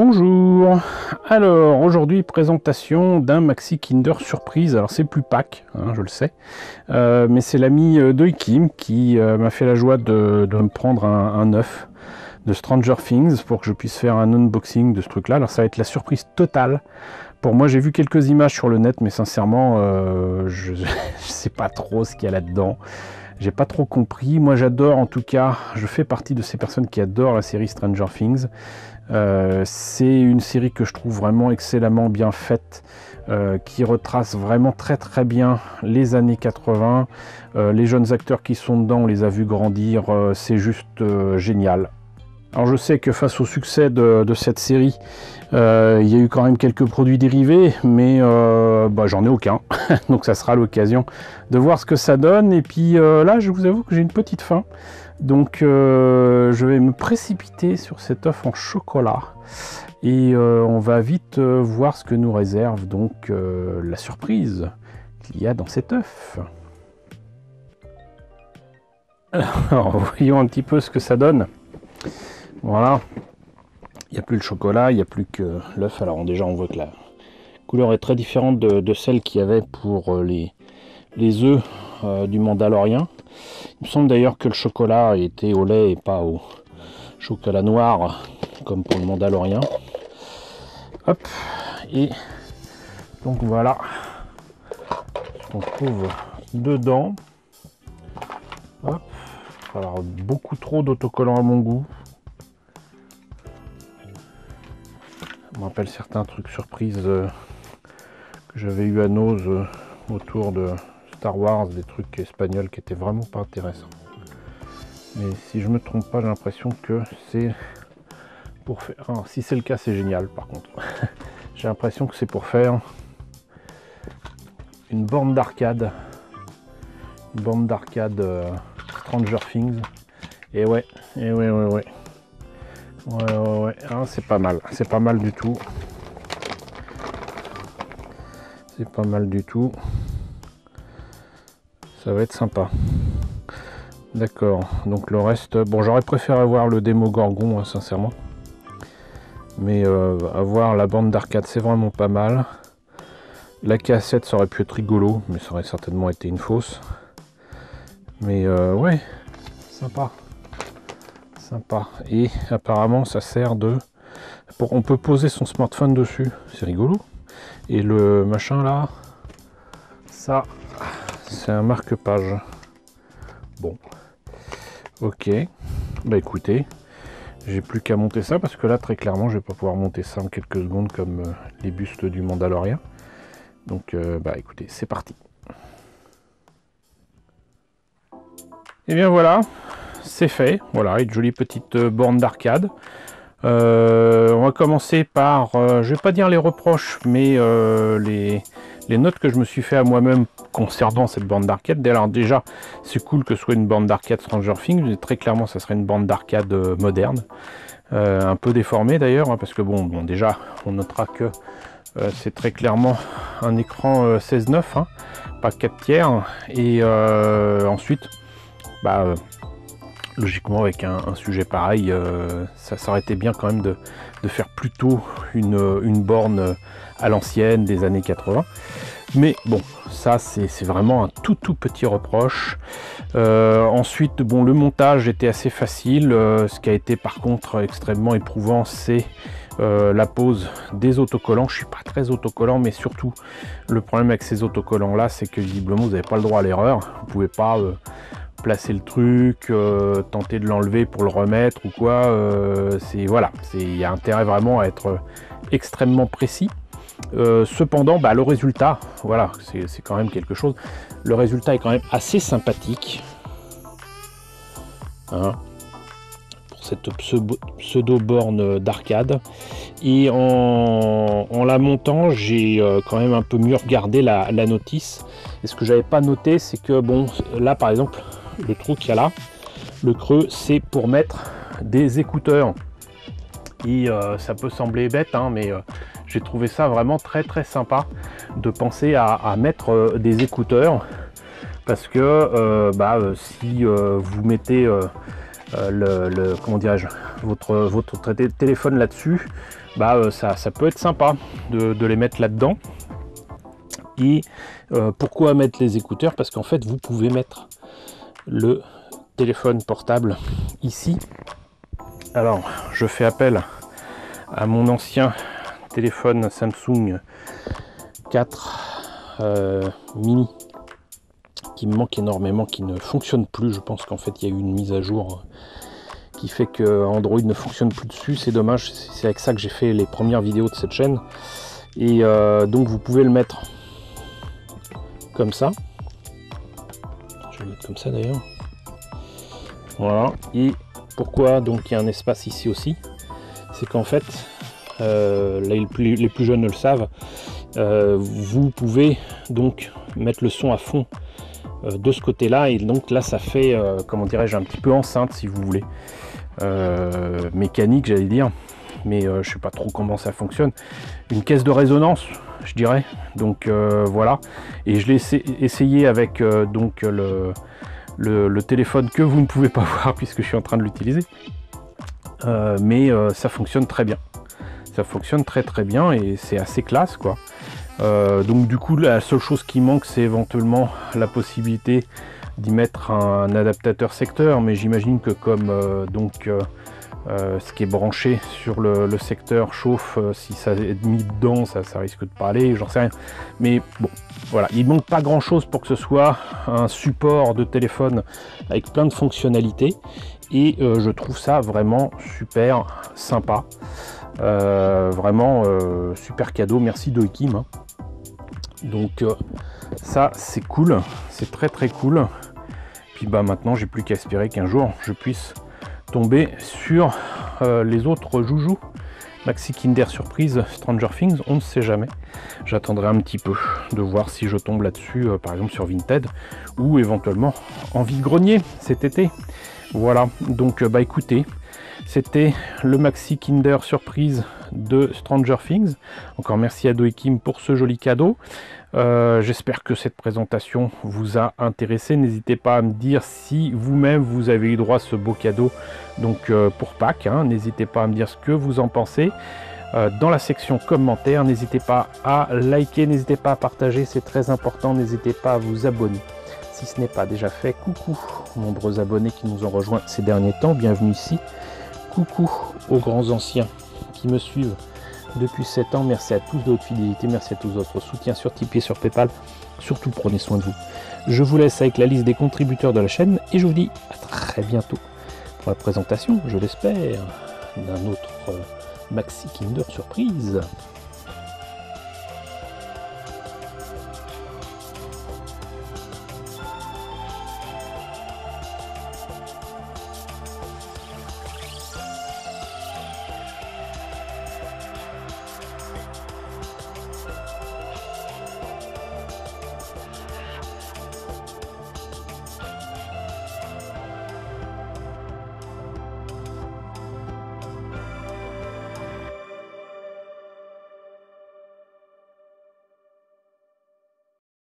Bonjour, alors aujourd'hui présentation d'un Maxi Kinder Surprise. Alors c'est plus pack, hein, je le sais, mais c'est l'ami de Kim qui m'a fait la joie de me prendre un œuf de Stranger Things pour que je puisse faire un unboxing de ce truc là. Alors ça va être la surprise totale pour moi. J'ai vu quelques images sur le net, mais sincèrement je sais pas trop ce qu'il y a là dedans. J'ai pas trop compris. Moi j'adore, en tout cas je fais partie de ces personnes qui adorent la série Stranger Things. C'est une série que je trouve vraiment excellemment bien faite, qui retrace vraiment très bien les années 80. Les jeunes acteurs qui sont dedans, on les a vus grandir, c'est juste génial. Alors je sais que face au succès de cette série, il y a eu quand même quelques produits dérivés, mais j'en ai aucun. Donc ça sera l'occasion de voir ce que ça donne. Et puis là, je vous avoue que j'ai une petite faim. Donc je vais me précipiter sur cet œuf en chocolat. Et on va vite voir ce que nous réserve donc la surprise qu'il y a dans cet œuf. Alors voyons un petit peu ce que ça donne. Voilà, il n'y a plus le chocolat, il n'y a plus que l'œuf. Alors déjà on voit que la couleur est très différente de celle qu'il y avait pour les œufs du Mandalorien. Il me semble d'ailleurs que le chocolat était au lait et pas au chocolat noir comme pour le Mandalorien. Hop, et donc voilà ce qu'on trouve dedans. Hop, alors beaucoup trop d'autocollants à mon goût. Ça me rappelle certains trucs surprises que j'avais eu à Nose autour de Star Wars, des trucs espagnols qui étaient vraiment pas intéressants. Mais si je me trompe pas, j'ai l'impression que c'est pour faire... Alors, si c'est le cas, c'est génial par contre. J'ai l'impression que c'est pour faire une borne d'arcade. Une borne d'arcade Stranger Things. Et ouais. Ouais, hein, c'est pas mal du tout. C'est pas mal du tout. Ça va être sympa. D'accord, donc le reste... Bon, j'aurais préféré avoir le démo Gorgon, hein, sincèrement. Mais avoir la bande d'arcade, c'est vraiment pas mal. La cassette, ça aurait pu être rigolo, mais ça aurait certainement été une fausse. Mais ouais, sympa. Sympa. Et apparemment ça sert de... On peut poser son smartphone dessus, c'est rigolo. Et le machin là, ça, c'est un marque-page. Bon, ok. Bah écoutez, j'ai plus qu'à monter ça, parce que là très clairement je vais pas pouvoir monter ça en quelques secondes comme les bustes du Mandalorien. Donc bah écoutez, c'est parti. Et bien voilà, c'est fait. Voilà, une jolie petite borne d'arcade. On va commencer par, je vais pas dire les reproches, mais les notes que je me suis fait à moi-même concernant cette borne d'arcade. Alors déjà, c'est cool que ce soit une borne d'arcade Stranger Things, mais très clairement ça serait une borne d'arcade moderne. Un peu déformée d'ailleurs, hein, parce que bon, déjà, on notera que c'est très clairement un écran 16:9, hein, pas 4 tiers. Et ensuite, bah... logiquement, avec un sujet pareil, ça aurait été bien quand même de faire plutôt une borne à l'ancienne des années 80. Mais bon, ça c'est vraiment un tout petit reproche. Ensuite, bon, le montage était assez facile. Ce qui a été par contre extrêmement éprouvant, c'est la pose des autocollants. Je suis pas très autocollant, mais surtout le problème avec ces autocollants là, c'est que visiblement vous n'avez pas le droit à l'erreur. Vous pouvez pas placer le truc, tenter de l'enlever pour le remettre ou quoi. Voilà, il y a intérêt vraiment à être extrêmement précis. Cependant, bah, le résultat, voilà, c'est quand même quelque chose. Le résultat est quand même assez sympathique, hein, pour cette pseudo borne d'arcade. Et en la montant, j'ai quand même un peu mieux regardé la notice. Et ce que j'avais pas noté, c'est que bon, là par exemple, le trou qu'il y a là, le creux, c'est pour mettre des écouteurs. Et ça peut sembler bête, hein, mais j'ai trouvé ça vraiment très sympa de penser à mettre des écouteurs, parce que si vous mettez comment dirais-je, votre téléphone là-dessus, bah, ça peut être sympa de les mettre là-dedans. Et pourquoi mettre les écouteurs? Parce qu'en fait, vous pouvez mettre le téléphone portable ici. Alors, je fais appel à mon ancien téléphone Samsung 4 mini qui me manque énormément, qui ne fonctionne plus. Je pense qu'en fait, il y a eu une mise à jour qui fait que Android ne fonctionne plus dessus. C'est dommage, c'est avec ça que j'ai fait les premières vidéos de cette chaîne. Et donc, vous pouvez le mettre comme ça. Je vais le mettre comme ça d'ailleurs. Voilà. Et pourquoi donc il y a un espace ici aussi? C'est qu'en fait, les plus jeunes le savent, vous pouvez donc mettre le son à fond de ce côté-là, et donc là ça fait, comment dirais-je, un petit peu enceinte si vous voulez, mécanique j'allais dire, mais je sais pas trop comment ça fonctionne. Une caisse de résonance, je dirais. Donc voilà, et je l'ai essayé avec donc le téléphone que vous ne pouvez pas voir puisque je suis en train de l'utiliser, mais ça fonctionne très bien, ça fonctionne très bien et c'est assez classe quoi. Donc du coup la seule chose qui manque, c'est éventuellement la possibilité d'y mettre un adaptateur secteur, mais j'imagine que comme ce qui est branché sur le secteur chauffe, si ça est mis dedans, ça risque de pas aller, j'en sais rien. Mais bon, voilà, il manque pas grand chose pour que ce soit un support de téléphone avec plein de fonctionnalités, et je trouve ça vraiment super sympa, vraiment super cadeau, merci Doikim, hein. Donc ça c'est cool, c'est très cool. Puis bah maintenant j'ai plus qu'à espérer qu'un jour je puisse tomber sur les autres joujoux. Maxi Kinder Surprise, Stranger Things, on ne sait jamais. J'attendrai un petit peu de voir si je tombe là-dessus, par exemple sur Vinted, ou éventuellement en vide-grenier cet été. Voilà, donc bah écoutez, c'était le Maxi Kinder Surprise de Stranger Things. Encore merci à Doikim pour ce joli cadeau. J'espère que cette présentation vous a intéressé. N'hésitez pas à me dire si vous-même vous avez eu droit à ce beau cadeau donc pour Pâques, hein. N'hésitez pas à me dire ce que vous en pensez dans la section commentaires. N'hésitez pas à liker, n'hésitez pas à partager, c'est très important. N'hésitez pas à vous abonner si ce n'est pas déjà fait. Coucou nombreux abonnés qui nous ont rejoints ces derniers temps, bienvenue ici. Coucou aux grands anciens qui me suivent depuis 7 ans, merci à tous de votre fidélité, merci à tous de votre soutien sur Tipeee et sur Paypal. Surtout prenez soin de vous. Je vous laisse avec la liste des contributeurs de la chaîne et je vous dis à très bientôt pour la présentation, je l'espère, d'un autre Maxi Kinder Surprise.